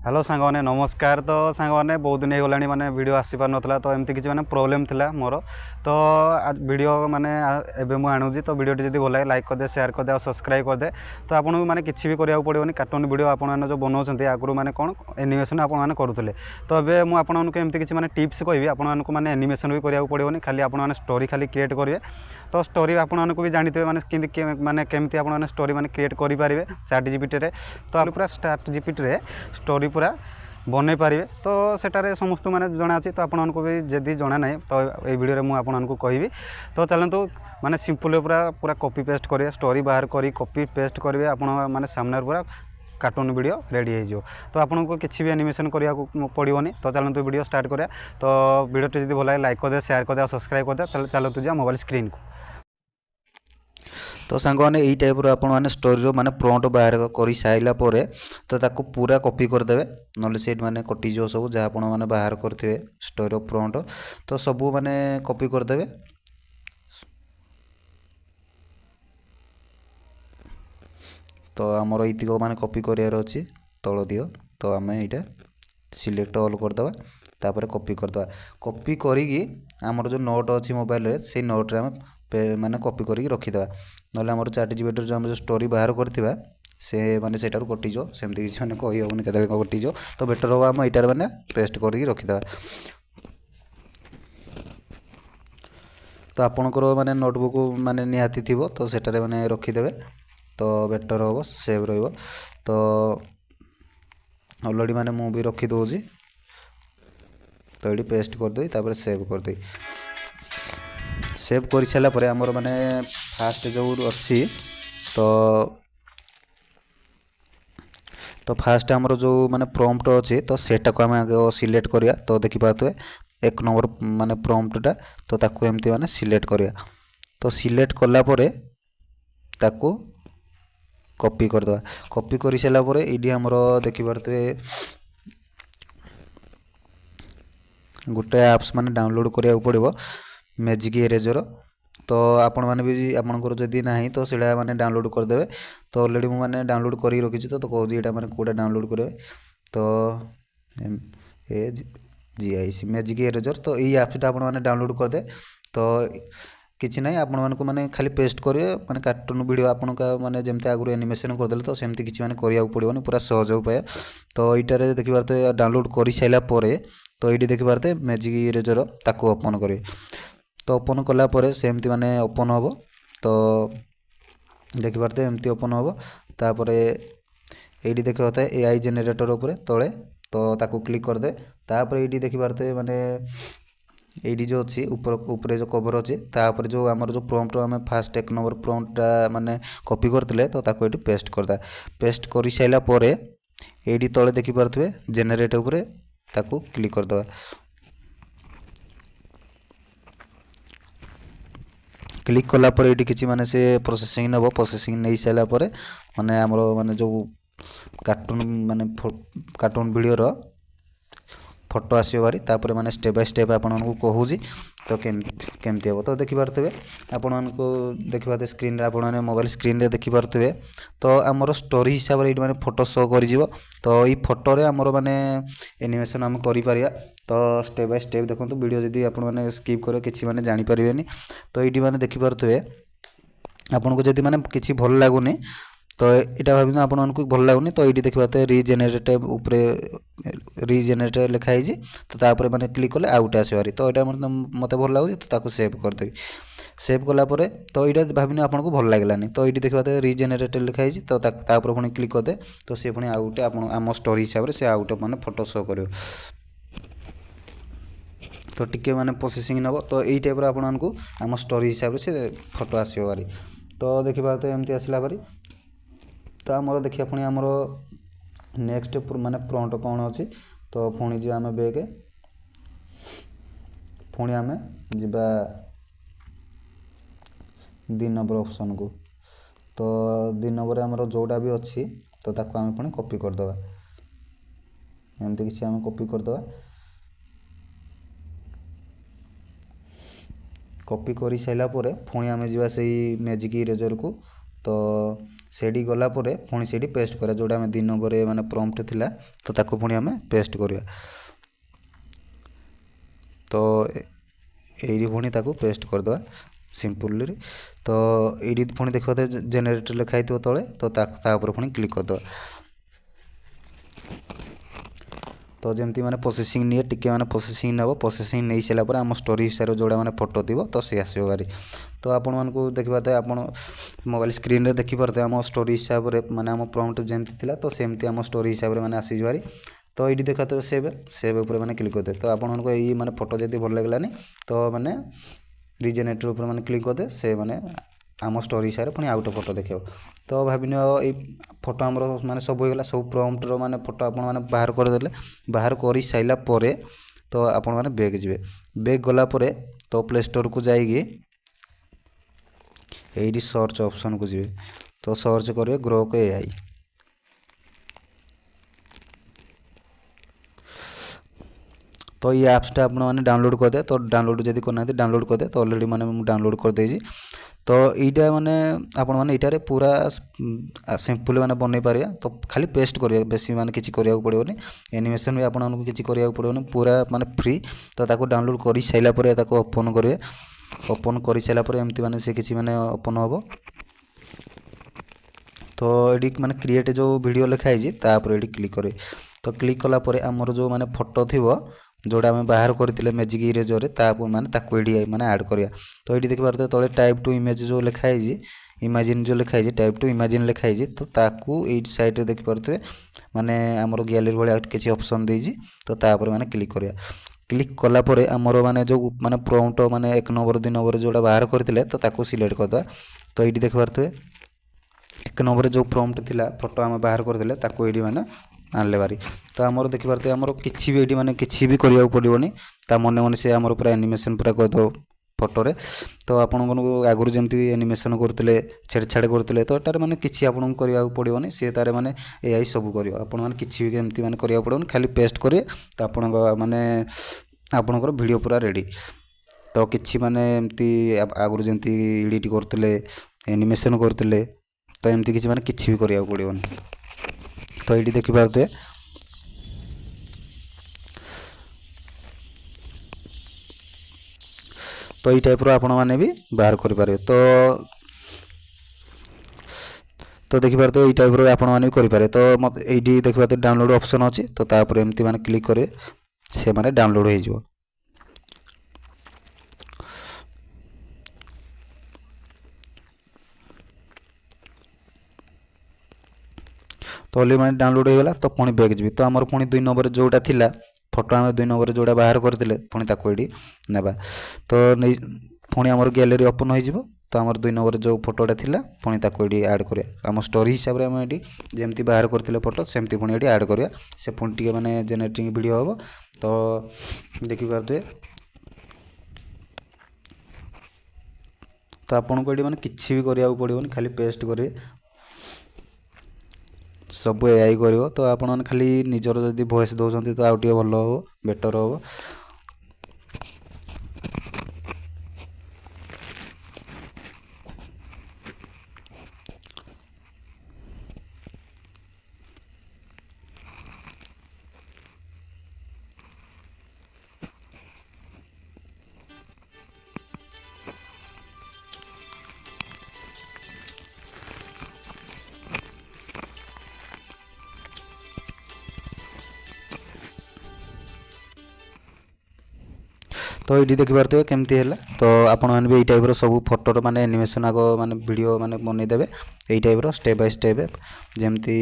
Hello सांगने नमस्कार। तो सांगने बहुत दिन हो गलानी माने वीडियो आसी पार नथला तो एमती किसी माने प्रॉब्लम थिला मोर तो आज वीडियो माने एबे मु आणुजी तो वीडियो टी जदी भल लागे लाइक कर दे शेयर कर दे और सब्सक्राइब कर दे तो आपन माने किछि भी करिया पड़िबोनी कार्टून वीडियो आपन माने जो बनाउछन्ती आगुरु माने कोन एनिमेशन आपन माने करूथले तो एबे मु आपन मानकु एमती किछि माने टिप्स कहबी आपन मानकु माने एनिमेशन भी करिया पड़िबोनी खाली आपन माने स्टोरी खाली क्रिएट करिवे तो स्टोरी आपन मानकु भी जानिते माने किंदी माने केमती आपन माने स्टोरी माने क्रिएट करि पारिबे चैट जीपीटी रे तो आप पूरा चैट जीपीटी रे स्टोरी पूरा बनै पारे तो सेटारे समस्त मैंने जना अच्छी तो आपको भी जदि जना ना तो ये वीडियो मुझे आपको कहबी तो चलतु माने सिंपल पूरा पूरा कॉपी पेस्ट करेंगे स्टोरी बाहर करी कॉपी पेस्ट करेंगे आप माने सामने पूरा कार्टून वीडियो रेडी हो तो आपको किसी भी एनिमेशन करा पड़ोनी तो चलतु वीडियो स्टार्ट करा तो वीडियो जब भल लाइक कर दे शेयर कर दे सब्सक्राइब कर दे चलतु जा मोबाइल स्क्रीन को। तो सांग मैंने यही टाइप आपण मैंने स्टोरी माने प्रॉम्प्ट बाहर कर सारा पर तो ताको पूरा कॉपी करदे ना से मैंने कटिजो सब जहाँ आपण मैंने बाहर करेंगे स्टोरी प्रॉम्प्ट तो सबू मैंने कॉपी करदे तो आमर ये मैंने कॉपी करार अच्छी तल दियो तो आम यहाँ सिलेक्ट ऑल करदे तापर कॉपी करदे कॉपी करी आमर जो नोट अच्छी मोबाइल से नोट रे आम माने कॉपी करके रखीदे ना आम चैट जीपीटी जो आम जो स्टोरी बाहर करथिबा से माने सेटार कटिजो सेमती किसी माने कहि होबनी केतले कटिजो तो बेटर हो आम इटार माने पेस्ट करके रखीदे तो आपणकर माने नोटबुक माने निहाती थिबो तो सेटारे माने रखीदेवे तो बेटर हम सेव रहिबो तो ऑलरेडी माने मु भी रखी दोजी तो ये पेस्ट करदे तापर सेव करदे सेव कर सारा पर आमर माने फास्ट जो अच्छी तो फास्ट आमर जो माने प्रॉम्प्ट अच्छी तो सेटा को आम आगे सिलेक्ट करिया तो देखि पाथुए एक नंबर माने प्रॉम्प्टटा तो ताकू एमती माने सिलेक्ट करिया तो सिलेक्ट कला परे ताकू कॉपी करदे कॉपी कर सारा पर ये आमर देखि पारते गोटे ऐप्स माने डाउनलोड करिया पड़िबो मैजिक इरेजर तो आपण मैंने भी आपंकर जदि ना तो सीटा मैंने डाउनलोड करदे तो ऑलरेडी मुझे डाउनलोड कर रखी तो कहूँ यहाँ मैंने कौटा डाउनलोड करेंगे तो GIC मैजिक इरेजर तो ये ऐप्सटा आप डाउनलोड करदे तो किसी ना आपण मानक माने खाली पेस्ट करेंगे माने कार्टून वीडियो आपण माने जमते आगु एनिमेशन करदे तो सेमती किसी माने करिया पड़ोनी पूरा सहज उपाय तो यहाँ देखि पारते डाउनलोड कर सारा तो ये देखि पारते मैजिक इरेजर ताको ओपन करें तो ओपन कला परे सेमती माने ओपन हम तो देखि पारते एमती ओपन हम तापर ये देखा होता है AI जेनेरेटर उपरे तले तो ताको क्लिक कर दे तापर ये देखि पारते माने ये जो अच्छी ऊपर जो कवर अच्छी तापर जो आमर जो प्रॉम्प्ट आम फास्ट एक नंबर प्रॉम्प्टटा माने कॉपी करते तो ताको ये पेस्ट करदा पेस्ट कर सारा पर ये तले देखि पारथुए जेनेरेट उपरे ताको क्लिक करदे क्लिक कला पर ये किसी माने से प्रोसेसिंग नब प्रोसेसिंग नहीं सारा पर माने आमर माने जो कार्टून माने कार्टून वीडियो रो फोटो आसो बारी तापर माने स्टेप बाय स्टेप आपण को कहूँ तो केमती हम तो देखि पारथुए आपण को देखि पारते स्क्रीन रे आपण मोबाइल स्क्रीन रे देखि पारथुए तो आमर स्टोरी हिसाब रे माने फोटो शो कर जीवो तो ये फोटो रे आमर माने एनिमेशन हम करि पारिया तो स्टेप बाय स्टेप देखो वीडियो जदि आपण माने स्किप करे किछि माने जानि परिबेनी तो ये माने देखि पारथुए आपण को जदि माने किछि भल लागुनी तो यहाँ भाव आपको भल लगुनि तो ये देखा रिजेनेरेट उपरे रिजेनेरेट लिखाई तो तापर मैंने क्लिक कले आउट आसबारी तो यहाँ मत भल लगे तो ताको सेव करदेवी सेव कलापर तो ये भाविनी आपको भल लगलानी तो ये देखा रिजेनेरेट लिखाई तो तापर पुणी क्लिक करदे तो सी पुणी आउटे आम स्टोरी हिसाब से आउटे मैंने फोटो शो कर तो टिके माने प्रोसेसिंग नब तो यही टाइप आपको आम स्टोरी हिसाब से फोटो आसो बारी तो देखा तो एमती आसला बारी तो आमर देखिए पुणी आमर नेक्स्ट माने प्रॉम्प्ट कौन अच्छी तो पुणी जी आम बैग पुणी आम जा 2 नंबर ऑप्शन को तो 2 नंबर आमर जोटा भी अच्छी तो ताको आम पुणी कॉपी करदे एमती किसी आम कॉपी करदे कॉपी कर सारा पुणी आम जा मैजिक इरेजर को तो ସେଇଠି ଗଲା ପରେ ପୁଣି ସେଇଠି ପେଷ୍ଟ କରିବା ଯେଉଁଟା ଆମେ 2 ନମ୍ବରରେ ମାନେ ପ୍ରମ୍ପ୍ଟ ଥିଲା ତ ତାକୁ ପୁଣି ଆମେ ପେଷ୍ଟ କରିବା। ତ ଏଇଠି ପୁଣି ତାକୁ ପେଷ୍ଟ କରିଦେବା ସିମ୍ପଲରେ। ତ ଏଇଠି ପୁଣି ଦେଖିବା ଜେନେରେଟର ଲେଖା ହେଇଥିବ ତଳେ, ତ ତା ଉପରେ ପୁଣି କ୍ଲିକ୍ କରିଦେବା। ତ ଯେମିତି ମାନେ ପ୍ରୋସେସିଂ ନିଏ, ଟିକେ ମାନେ ପ୍ରୋସେସିଂ ନେବ। ପ୍ରୋସେସିଂ ନେଇ ସାରିଲା ପରେ ଆମ ଷ୍ଟୋରୀ ହିସାବରେ ଯେଉଁଟା ମାନେ ଫଟୋ ଥିବ ତ ସେ ଆସିବ ଭାରି। ତ ଆପଣମାନଙ୍କୁ ଦେଖିପାରୁଥିବେ, ଆପଣ ମୋବାଇଲ ସ୍କ୍ରିନ୍ରେ ଦେଖିପାରୁଥିବେ ଆମ ଷ୍ଟୋରୀ ହିସାବରେ ମାନେ ଆମ ପ୍ରମ୍ପ୍ଟ ଯେମିତି ଥିଲା ତ ସେମିତି ଆମ ଷ୍ଟୋରୀ ହିସାବରେ ମାନେ ଆସିଯିବ ଭାରି। ତ ଏଇଠି ଦେଖାଥିବ ସେଭ୍ ଉପରେ ମାନେ କ୍ଲିକ୍ କରିଦେବେ। ତ ଆପଣମାନଙ୍କୁ ଏଇ ମାନେ ଫଟୋ ଯଦି ଭଲ ଲାଗିଲାନି ତ ମାନେ ରିଜେନେରେଟର ଉପରେ ମାନେ କ୍ଲିକ୍ କରିଦେବେ, ସେ ମାନେ ଆମ ଷ୍ଟୋରୀ ହିସାବରେ ପୁଣି ଆଉ ଗୋଟେ ଫଟୋ ଦେଖେଇବ। ତ ଭାବିନିଅ ଏଇ ଫଟୋ ଆମର ମାନେ ସବୁ ହେଇଗଲା, ସବୁ ପ୍ରମ୍ପ୍ଟର ମାନେ ଫଟୋ ଆପଣ ମାନେ ବାହାର କରିଦେଲେ। ବାହାର କରିସାରିଲା ପରେ ତ ଆପଣମାନେ ବ୍ୟାକ୍ ଯିବେ। ବ୍ୟାକ୍ ଗଲା ପରେ ତ ପ୍ଲେ ଷ୍ଟୋରକୁ ଯାଇକି ଏଇଠି ସର୍ଚ୍ଚ ଅପସନ୍କୁ ଯିବେ। ତ ସର୍ଚ୍ଚ କରିବେ ଗ୍ରୋକ AI। ତ ये ଆପ୍ସଟା ଆପଣମାନେ ଡାଉନଲୋଡ଼ କରିଦେବେ। ତ ଡାଉନଲୋଡ଼ ଯଦି କରିନାହାନ୍ତି ଡାଉନଲୋଡ଼ କରିଦେବେ। ତ ଅଲରେଡ଼ି ମାନେ ମୁଁ ଡାଉନଲୋଡ଼ କରିଦେଇଛି। ତ ଏଇଟା ମାନେ ଆପଣମାନେ ଏଇଟାରେ ପୁରା ସିମ୍ପଲ୍ ମାନେ ବନେଇ ପାରିବେ। ତ ଖାଲି ପେଷ୍ଟ କରିବେ, ବେଶୀ ମାନେ କିଛି କରିବାକୁ ପଡ଼ିବନି। ଆନିମେସନ୍ ବି ଆପଣମାନଙ୍କୁ କିଛି କରିବାକୁ ପଡ଼ିବନି, ପୁରା ମାନେ ଫ୍ରି। ତ ତାକୁ ଡାଉନଲୋଡ଼ କରିସାରିଲା ପରେ ତାକୁ ଓପନ୍ କରିବେ। ଓପନ୍ କରିସାରିଲା ପରେ ଏମିତି ମାନେ ସେ କିଛି ମାନେ ଓପନ୍ ହେବ। ତ ଏଠି ମାନେ କ୍ରିଏଟ୍ ଯେଉଁ ଭିଡ଼ିଓ ଲେଖା ହେଇଛି ତା ଉପରେ ଏଠି କ୍ଲିକ୍ କରିବେ। ତ କ୍ଲିକ୍ କଲା ପରେ ଆମର ଯେଉଁ ମାନେ ଫଟୋ ଥିବ ଯେଉଁଟା ଆମେ ବାହାର କରିଥିଲେ ମ୍ୟାଜିକ୍ ଇରେଜରରେ ମାନେ ତାକୁ ଏଠି ମାନେ ଆଡ଼୍ କରିବା। ତ ଏଠି ଦେଖିପାରୁଥିବେ ତଳେ ଟାଇପ୍ ଟୁ ଇମେଜ୍ ଯେଉଁ ଲେଖା ହେଇଛି, ଇମାଜିନ୍ ଯେଉଁ ଲେଖା ହେଇଛି, ଟାଇପ୍ ଟୁ ଇମାଜିନ୍ ଲେଖା ହେଇଛି। ତ ତାକୁ ଏଇଠି ସାଇଡ଼୍ରେ ଦେଖିପାରୁଥିବେ ମାନେ ଆମର ଗ୍ୟାଲେରୀ ଭଳିଆ କିଛି ଅପସନ୍ ଦେଇଛି। ତ ତା ଉପରେ ମାନେ କ୍ଲିକ୍ କରିବା। କ୍ଲିକ୍ କଲା ପରେ ଆମର ମାନେ ଯେଉଁ ମାନେ ପ୍ରମ୍ପ୍ଟ ମାନେ 1 ନମ୍ବର 2 ନମ୍ବର ଯେଉଁଟା ବାହାର କରିଥିଲେ ତ ତାକୁ ସିଲେକ୍ଟ କରିଦେବା। ତ ଏଇଠି ଦେଖିପାରୁଥିବେ 1 ନମ୍ବରରେ ଯେଉଁ ପ୍ରମ୍ପ୍ଟ ଥିଲା ଫଟୋ ଆମେ ବାହାର କରିଥିଲେ ତାକୁ ଏଇଠି ମାନେ ଆଣିଲେ ଭାରି। ତ ଆମର ଦେଖିପାରୁଥିବେ ଆମର କିଛି ବି ଏଇଠି ମାନେ କିଛି ବି କରିବାକୁ ପଡ଼ିବନି। ତା ମନେ ସେ ଆମର ପୁରା ଆନିମେସନ୍ ପୁରା କରିଦେବ ଫଟୋରେ। ତ ଆପଣମାନଙ୍କୁ ଆଗରୁ ଯେମିତି ଆନିମେସନ୍ କରୁଥିଲେ, ଛେଡ଼ଛାଡ଼ କରୁଥିଲେ, ତ ଏଟାରେ ମାନେ କିଛି ଆପଣଙ୍କୁ କରିବାକୁ ପଡ଼ିବନି। ସେ ତାର ମାନେ AI ସବୁ କରିବ। ଆପଣମାନେ କିଛି ବି ଏମିତି ମାନେ କରିବାକୁ ପଡ଼ିବନି, ଖାଲି ପେଷ୍ଟ କରିବେ। ତ ଆପଣଙ୍କର ଭିଡ଼ିଓ ପୁରା ରେଡ଼ି। ତ କିଛି ମାନେ ଏମିତି ଆଗରୁ ଯେମିତି ଏଡ଼ିଟ୍ କରୁଥିଲେ, ଆନିମେସନ୍ କରୁଥିଲେ, ତ ଏମିତି କିଛି ମାନେ କିଛି ବି କରିବାକୁ ପଡ଼ିବନି। ତ ଏଇଠି ଦେଖିପାରୁଥିବେ ତ ଏଇ ଟାଇପ୍ର ଆପଣମାନେ ବି ବାହାର କରିପାରିବେ। ତ ଦେଖିପାରୁଥିବେ ଏଇ ଟାଇପ୍ର ଆପଣମାନେ ବି କରିପାରିବେ। ତ ମୋତେ ଏଇଠି ଦେଖିପାରୁଥିବେ ଡାଉନଲୋଡ଼ ଅପସନ୍ ଅଛି। ତ ତାପରେ ଏମିତି ମାନେ କ୍ଲିକ୍ କରିବେ, ସେମାନେ ଡାଉନଲୋଡ଼ ହେଇଯିବ। ତ ଅଲି ମାନେ ଡାଉନଲୋଡ଼ ହେଇଗଲା। ତ ପୁଣି ବ୍ୟାକ୍ ଯିବି। ତ ଆମର ପୁଣି 2 ନମ୍ବରରେ ଯେଉଁଟା ଥିଲା ଫଟୋ, ଆମେ 2 ନମ୍ବରରେ ଯେଉଁଟା ବାହାର କରିଥିଲେ ପୁଣି ତାକୁ ଏଇଠି ନେବା। ତ ପୁଣି ଆମର ଗ୍ୟାଲେରୀ ଓପନ୍ ହୋଇଯିବ। ତ ଆମର 2 ନମ୍ବରରେ ଯେଉଁ ଫଟୋଟା ଥିଲା ପୁଣି ତାକୁ ଏଇଠି ଆଡ଼୍ କରିବା। ଆମ ଷ୍ଟୋରୀ ହିସାବରେ ଆମେ ଏଇଠି ଯେମିତି ବାହାର କରିଥିଲେ ଫଟୋ ସେମିତି ପୁଣି ଏଇଠି ଆଡ଼୍ କରିବା। ସେ ପୁଣି ଟିକେ ମାନେ ଜେନେରେଟିଂ ଭିଡ଼ିଓ ହେବ। ତ ଦେଖିପାରୁଥିବେ ତ ଆପଣଙ୍କୁ ଏଇଠି ମାନେ କିଛି ବି କରିବାକୁ ପଡ଼ିବନି, ଖାଲି ପେଷ୍ଟ କରିବେ। ସବୁ AI କରିବ। ତ ଆପଣମାନେ ଖାଲି ନିଜର ଯଦି ଭଏସ୍ ଦେଉଛନ୍ତି ତ ଆଉ ଟିକେ ଭଲ ହେବ, ବେଟର୍ ହେବ। तो ये देखिपे केमती है। तो आपने भी यही टाइप सब फोटोर माने एनिमेशन आग माने वीडियो माने बनईदेवे यही टाइप स्टेप बाय स्टेप जमती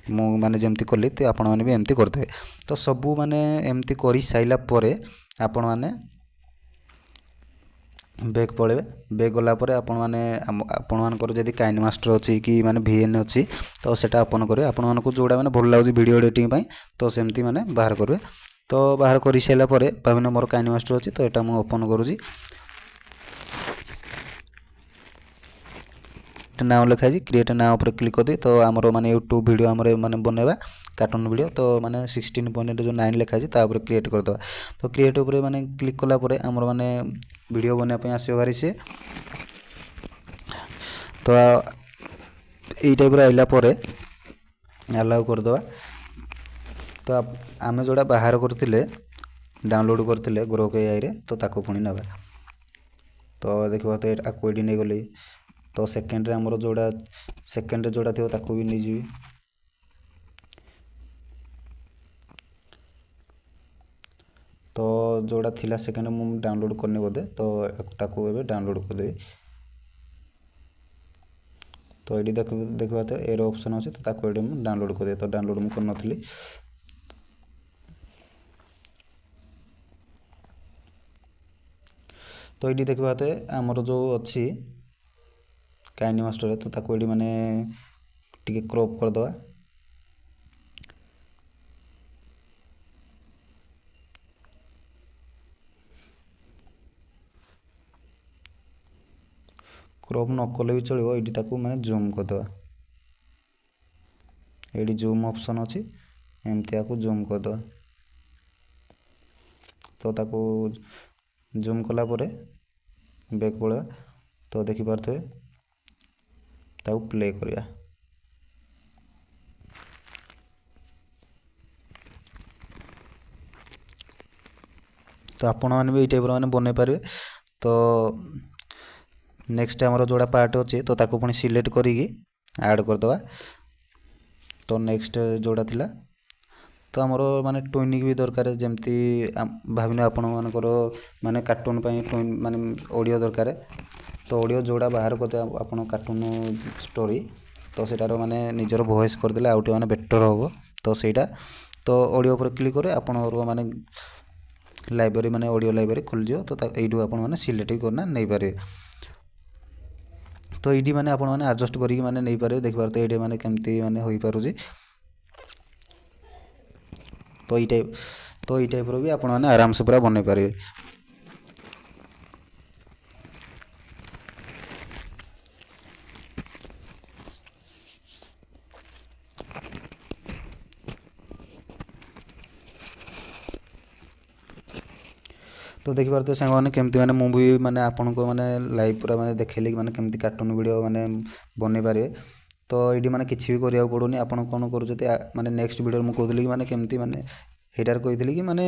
मु माने जमती कली तो आपण मैंने भी एमती करदे। तो सबू माने एमती कर साइला परे आपण माने बैक पड़े बैक गलापर आपर जदि काइन मास्टर अच्छी कि माने VN अच्छी तो सेटा ओपन करेंगे। आपको जोड़ा मैंने भल लगे वीडियो एडिटिंग तो सेमती माने बाहर करेंगे। तो बाहर कर सारा भाविन मोर काइन मास्टर अच्छी तो यहाँ मुझे ओपन करुँची नाउ लिखाई क्रिएट नाउ पर क्लिक कर दी। तो आमर माने यूट्यूब वीडियो आमर माने बनवा कार्टून वीडियो तो माने 16.9 लिखाई क्रिएट करदे। तो क्रिएट उपर माने क्लिक कलापर आमर माने वीडियो बनवाई आसो भारी से। तो ଏଇ ଟାଇପ୍ର ଆଇଲା ପରେ ଆଲାଉ କରିଦେବା। ତ ଆମେ ଯେଉଁଟା ବାହାର କରିଥିଲେ ଡାଉନଲୋଡ଼୍ କରିଥିଲେ ଗ୍ରୋକ୍ ଏଆଇରେ ତ ତାକୁ ପୁଣି ନେବା। ତ ଦେଖିବା ତ ଆକୁ ଏଇଠି ନେଇଗଲି। ତ ସେକେଣ୍ଡରେ ଆମର ସେକେଣ୍ଡରେ ଯେଉଁଟା ଥିବ ତାକୁ ବି ନେଇଯିବି। ତ ଯେଉଁଟା ଥିଲା ସେକେଣ୍ଡ ମୁଁ ଡାଉନଲୋଡ଼୍ କରିନି ବୋଧେ, ତ ତାକୁ ଏବେ ଡାଉନଲୋଡ଼୍ କରିଦେବି। ତ ଏଇଠି ଦେଖିବା ତ ଏର ଅପସନ୍ ଅଛି, ତ ତାକୁ ଏଇଠି ମୁଁ ଡାଉନଲୋଡ଼୍ କରିଦେବି। ତ ଡାଉନଲୋଡ଼୍ ମୁଁ କରିନଥିଲି। ତ ଏଇଠି ଦେଖିବା ତ ଆମର ଯେଉଁ ଅଛି କାଇନି ମାଷ୍ଟର, ତ ତାକୁ ଏଇଠି ମାନେ ଟିକେ କ୍ରପ୍ କରିଦେବା। କ୍ରପ୍ ନ କଲେ ବି ଚଳିବ, ଏଇଠି ତାକୁ ମାନେ ଜୁମ୍ କରିଦେବା। ଏଇଠି ଜୁମ୍ ଅପସନ୍ ଅଛି, ଏମିତି ଆକୁ ଜୁମ୍ କରିଦେବା। ତ ତାକୁ ଜୁମ୍ କଲା ପରେ ବ୍ୟାକ୍ ପଳେଇବା। ତ ଦେଖିପାରୁଥିବେ, ତାକୁ ପ୍ଲେ କରିବା। ତ ଆପଣମାନେ ବି ଏଇ ଟାଇପ୍ର ମାନେ ବନେଇ ପାରିବେ। ତ ନେକ୍ସଟ ଆମର ଯେଉଁଟା ପାର୍ଟ ଅଛି, ତ ତାକୁ ପୁଣି ସିଲେକ୍ଟ କରିକି ଆଡ଼୍ କରିଦେବା। ତ ନେକ୍ସଟ ଯେଉଁଟା ଥିଲା, ତ ଆମର ମାନେ ଟ୍ୱିନିଂ ବି ଦରକାର। ଯେମିତି ଭାବିନେ ଆପଣମାନଙ୍କର ମାନେ କାର୍ଟୁନ୍ ପାଇଁ ମାନେ ଅଡ଼ିଓ ଦରକାର। ତ ଅଡ଼ିଓ ଯେଉଁଟା ବାହାର କରିଦେବେ ଆପଣ କାର୍ଟୁନ୍ ଷ୍ଟୋରି, ତ ସେଇଟାର ମାନେ ନିଜର ଭଏସ୍ କରିଦେଲେ ଆଉ ଟିକେ ମାନେ ବେଟର୍ ହେବ। ତ ସେଇଟା ତ ଅଡ଼ିଓ ଉପରେ କ୍ଲିକ୍ କରି ଆପଣଙ୍କର ମାନେ ଲାଇବ୍ରେରୀ ମାନେ ଅଡ଼ିଓ ଲାଇବ୍ରେରୀ ଖୋଲିଯିବ। ତ ଏଇଠୁ ଆପଣମାନେ ସିଲେକ୍ଟ କରିନା ନେଇପାରିବେ। ତ ଏଇଠି ମାନେ ଆପଣମାନେ ଆଡ଼ଜଷ୍ଟ କରିକି ମାନେ ନେଇପାରିବେ। ଦେଖିପାରୁଥିବେ ଏଇଠି ମାନେ କେମିତି ମାନେ ହୋଇପାରୁଛି। ତ ଏଇ ଟାଇପ୍ର ବି ଆପଣମାନେ ଆରାମସେ ପୁରା ବନେଇ ପାରିବେ। ତ ଦେଖିପାରୁଥିବେ ସାଙ୍ଗମାନେ କେମିତି ମାନେ ମୁଁ ବି ମାନେ ଆପଣଙ୍କୁ ମାନେ ଲାଇଭ୍ ପୁରା ମାନେ ଦେଖେଇଲି ମାନେ କେମିତି କାର୍ଟୁନ୍ ଭିଡ଼ିଓ ମାନେ ବନେଇ ପାରିବେ। ତ ଏଇଠି ମାନେ କିଛି ବି କରିବାକୁ ପଡ଼ୁନି। ଆପଣ କ'ଣ କରୁଛନ୍ତି ମାନେ ନେକ୍ସଟ ଭିଡ଼ିଓରେ ମୁଁ କହୁଥିଲି କି ମାନେ କେମିତି ମାନେ ସେଇଟାରେ କହିଥିଲି କି ମାନେ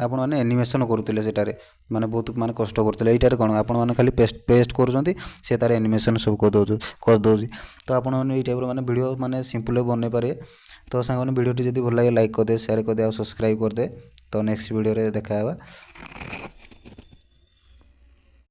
ଆପଣମାନେ ଆନିମେସନ୍ କରୁଥିଲେ ସେଟାରେ ମାନେ ବହୁତ ମାନେ କଷ୍ଟ କରୁଥିଲେ। ଏଇଟାରେ କ'ଣ ଆପଣମାନେ ଖାଲି ପେଷ୍ଟ କରୁଛନ୍ତି, ସେ ତା'ର ଆନିମେସନ୍ ସବୁ କରିଦେଉଛି। ତ ଆପଣମାନେ ଏଇ ଟାଇପ୍ର ମାନେ ଭିଡ଼ିଓ ମାନେ ସିମ୍ପଲ୍ରେ ବନେଇ ପାରିବେ। ତ ସାଙ୍ଗମାନେ ଭିଡ଼ିଓଟି ଯଦି ଭଲ ଲାଗେ ଲାଇକ୍ କରିଦେବେ, ସେୟାର କରିଦେବେ ଆଉ ସବସ୍କ୍ରାଇବ୍ କରିଦେବେ। ତ ନେକ୍ସଟ ଭିଡ଼ିଓରେ ଦେଖା ହେବା।